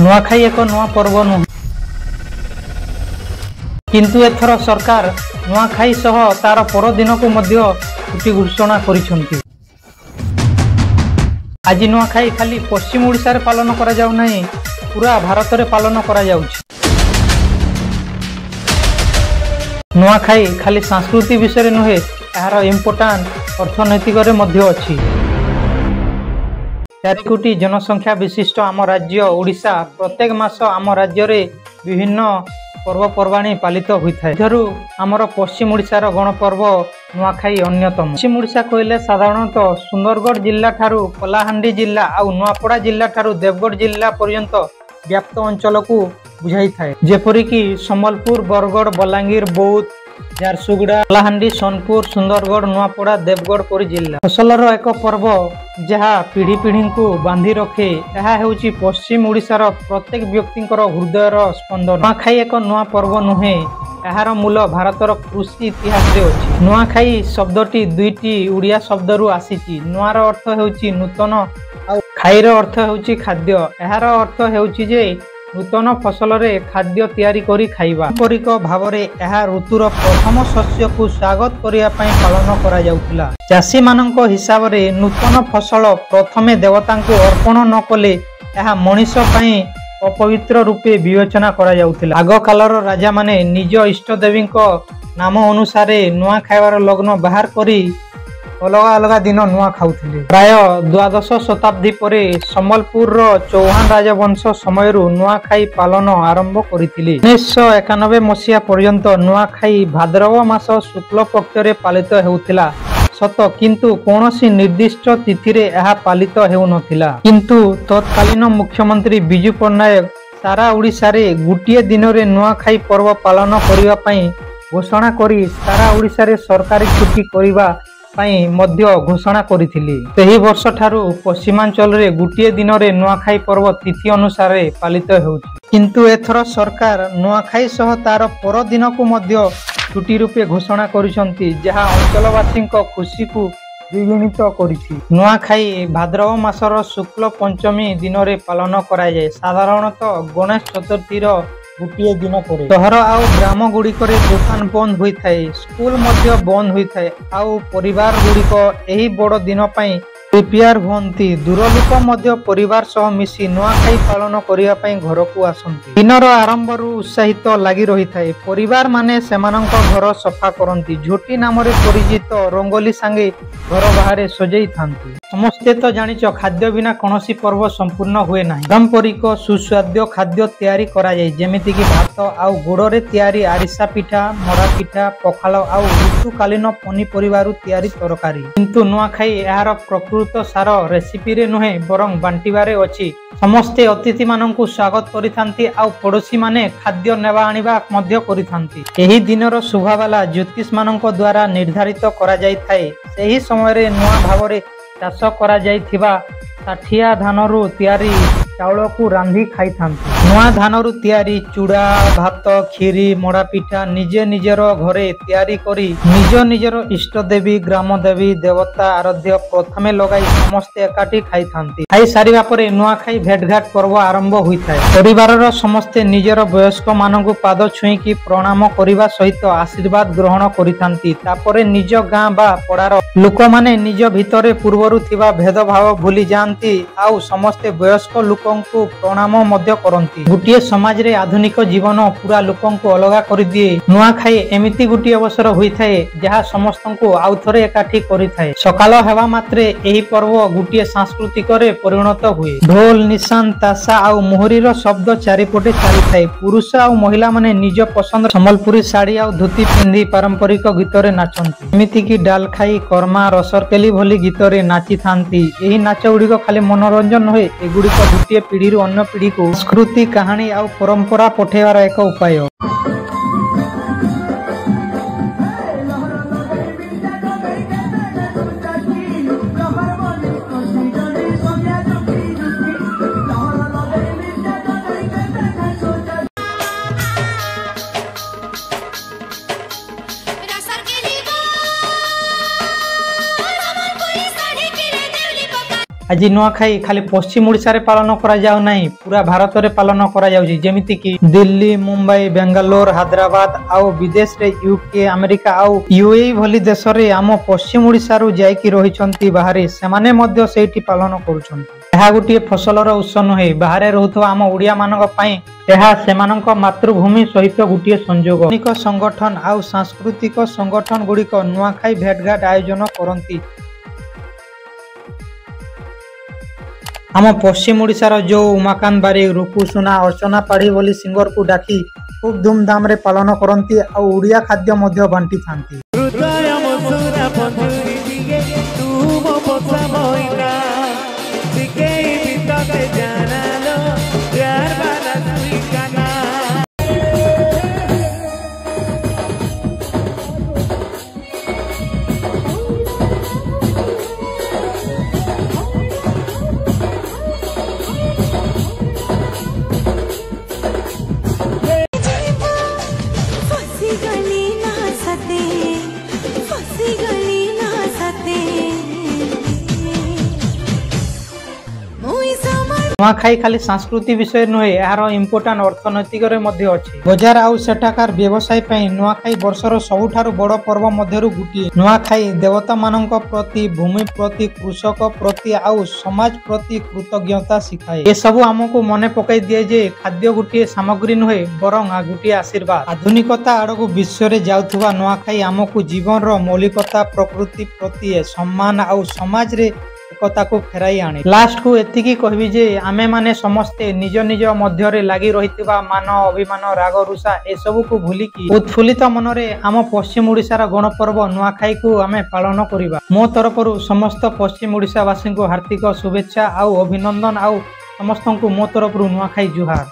नुआखाई एक नुआ पर्व नुह किंतु एथर सरकार नुआखाई सह तार परदिन को मध्य छुट्टी घोषणा करिसेंती। आज नुआखाई खाली पश्चिम ओडिशा रे पालन करा जाउ नाही, पूरा भारत रे पालन करा जाउछि। नुआखाई खाली संस्कृति विषय नुहे, यार इम्पोर्टान्ट अर्थनैतिक रे मध्य अछि। 4 कोटी जनसंख्या विशिष्ट आम राज्य ओडिशा प्रत्येक मास आम राज्य रे विभिन्न पर्वपर्वाणी पालित होइथाय। जरु आमर पश्चिम ओडिशार गणपर्व नुआखाई अन्यतम। पश्चिम ओडिशा कहले साधारणतः सुंदरगढ़ जिल्ला ठारू कलाहांडी जिल्ला आउ नुआपड़ा जिल्ला ठारू देवगढ़ जिल्ला पर्यंत व्याप्त अंचल को बुझाई थाए, जेपरि कि संबलपुर, बरगढ़, बलांगीर, बौद्ध, झारसुगुड़ा, कलाहांडी, सोनपुर, सुंदरगढ़, नुआपड़ा, देवगढ़ परि जिल्ला। फसलर एक पर्व जहाँ पीढ़ी पीढ़ी को बांधि रखे, यह हेउची पश्चिम ओडिशार प्रत्येक व्यक्तिंकर हृदयर स्पंदन। नुआखाई एक नुआ पर्व नुहे, यार मूल भारतर कृषि इतिहास रे अछि। नुआखाई शब्दटी दुईटी उड़िया शब्दरू आसीची। नुआर अर्थ हेउची नूतन आउ खाईर अर्थ हेउची खाद्य। यार अर्थ हेउची जे नूतन फसल रे खाद्य तैयारी करी खाइबा। पारंपरिक भाव रे यह ऋतुर प्रथम शस्य को स्वागत करिया पई पालन करा जाउतिला। चाषी मानक हिसाब रे नूतन फसल प्रथमे देवतांको अर्पण न कले यह मनीष पई अपवित्र रूपे विवेचना करा जाउतिला। आग कालर राजा माने निज इष्ट देवी नाम अनुसार नुआ खाइबार लग्न बाहर करी अलग अलग दिन नुआ खाउथिले। प्राय द्वादश शताब्दी परे संबलपुर चौहान राजवंश समय नुआखाई पालन आरंभ करथिले। 1991 मसीहा पर्यंत नुआखाई भाद्रव मास शुक्ल पक्ष रे पालित हेउथिला सत, किंतु कौनसी निर्दिष्ट तिथि रे यह पालित हेउ नथिला। किंतु तत्कालीन मुख्यमंत्री बिजू पट्टनायक सारा ओडिशा रे गुटिए दिन रे नुआखाई पर्व पालन करिवा पई घोषणा करी सारा ओडिशा रे सरकारी छुट्टी करिवा पई मध्य घोषणा करिथिले। सेही वर्ष ठारू पश्चिमांचल रे गुटिए दिन रे नुआखाई पर्व तिथि अनुसार पालित हेउछि। किंतु एथर सरकार नुआखाई सह तार पर दिन को मध्य छुट्टी रूपे घोषणा करिसंती, जहा अंचलवासी खुशी को द्विगुणित करिछि। नुआखाई भाद्रव मासर शुक्ल पंचमी दिन रे पालन करा जाय। साधारणतः गणेश चतुर्थी गुटिए दिन पर सहर आउ ग्राम गुड़िक दुकान बंद होई थाए, स्कूल मध्य बंद होई थाए आउ परिवार गुड़िक एही बड़ दिन पई प्रिपेयर होती। दूर लोक मध्य परिवार सह मिसी नुआखाई पालन करिया पई घर को आसंती। दिनर आरंभ रु उत्साहित लगी रही थाए। परिवार माने सेमानंक घर सफा करंती। झोटी नाम रे परिचित रंगोली सांगे घर बाहर सजई थांती। समस्ते तो जानिच खाद्य बिना कौनसी पर्व संपूर्ण हुए नाही। पारंपरिक सुस्वाद्य खाद्य तैयारी करा जाय, जेमिति कि भात आउ गुड़ रे तैयारी आरिसा पिठा, मरा पिठा, पखाल आउ ऋतुकालीन पनीपरिवा रु तैयारी तरकारी। किंतु नुआखाई यार प्रकृत सार रेसिपी रे नुहे, बरं बांटिबारे अछि। समस्ते अतिथि माननकु स्वागत करिथांती आउ पड़ोसी माने खाद्य नेबा आनिबा मध्य करिथांती। एही दिनर शुभावाला ज्योतिष माननक द्वारा निर्धारित करा जाय थाए। सेही समय रे नुआ भावरे चाष करा जायथिबा साठिया धानरू तैयारी चाउल को रांधी खाई थांती। नुआ धानरू तैयारी चूड़ा, भात, खीरी, मड़ा पिठा निजे निजर घरे तैयारी करी निज निजर इष्ट देवी, ग्राम देवी, देवता आराध्य प्रथमे लगाई समस्ते एकाठी खाई थांती। खाई सारिबा परे नुआखाई भेटघाट पर्व आरंभ होई थाए। परिवारर समस्ते निजर वयस्क मानकु पाद छुई की प्रणाम करिबा सहित आशीर्वाद ग्रहण करिथांती। तापरे निज गां बा पड़ार लोक माने निज भितरे पूर्वरु थिबा भेदभाव भूली जांती आउ समस्ते वयस्क लोकंकु प्रणाम मध्य करंती। गुटिए समाज रे आधुनिक जीवन पूरा लोकंकु अलगा करि दिए। नुआखाई एमिति गुटिए अवसर होई थाए जहा समस्तंकु आउ थरे एकाठी करि थाए। सकाल हेबा मात्रे एही पर्व गुटिए सांस्कृतिक रे परिणत हुए। ढोल, निशान, ताशा आउ मोहरीर शब्द चारिपटे चली थाए। पुरुष आउ महिला माने निज पसंद संबलपुरी साड़ी आउ धोती पिंधी पारंपरिक गीत रे नाचंती। एमिति कि डालखाई, कर्मा, रसरकेली भली गीत रे नाची थांती। एही नाच गुड़िक खाली मनोरंजन नहे, एगुड़िक गोटे पीढ़ी अन्य पीढ़ी को संस्कृति, कहानी आउ परंपरा पठेबार एक उपाय। आज नुआखाई खाली पश्चिम ओडिशा रे पालन करा जाउ नाही, पूरा भारत रे पालन करा जाउची। जेमिति कि दिल्ली, मुंबई, बेंगालोर, हैदराबाद आउ विदेश रे यूके, अमेरिका आउ यूएई भली देश रे आम पश्चिम ओडिशा रु जाई कि रहिचंती बाहरे, सेमाने मध्य सेठी पालन करूचंती। यह गोटे फसलर उत्स नुहे, बाहर रोथुवा आम ओडिया मानक पई यह सेमानक मातृभूमि सहित गोटे संजोग। अनेक संगठन आउ सांस्कृतिक संगठन गुड़िक नुआखाई भेटघाट आयोजन करती। आम पश्चिम ओडिशार जो उमाकांत बारिक, रूपू सुना, अर्चना पाढ़ी बोली सिंगर को डाकी खूब धूमधाम रे पालन करती आ ओडिया खाद्य मध्य बांटी थांती। नुआखाई खाली संस्कृति विषय नुहे, यार इम्पोर्टान्ट अर्थनैतिक रे मध्य अछि। बजार आउ सेठाकार व्यवसाय पई नुआखाई वर्षर सबुठारु बड़ पर्व मध्यरु गुटिए। नुआखाई देवता मानक प्रति, भूमि प्रति, कृषक प्रति आउ समाज प्रति कृतज्ञता सिखाए। ए सब हमकु मने पकाई दिए जे खाद्य गुटिए सामग्री नुहे, बरं आ गुटिए आशीर्वाद। आधुनिकता आड़कु विश्व रे जाउथुवा नुआखाई हमकु जीवन रो मौलिकता, प्रकृति प्रति सम्मान आउ समाज रे एकता को फेराई आने। लास्ट को एतिकी कहबी जे आमे माने समस्ते निज निज मध्यरे लागी रहितबा मान, अभिमान, राग, रुषा ए सब को भूली की उत्फुल्लित मनरे आम पश्चिम ओडिशार गणपर्व नुआखाई को आमे पालन करिबा। मो तरफरु समस्त पश्चिम ओडिशावासी को हार्दिक शुभेच्छा आउ अभिनंदन आउ समस्त को मो तरफरु नुआखाई जुहार।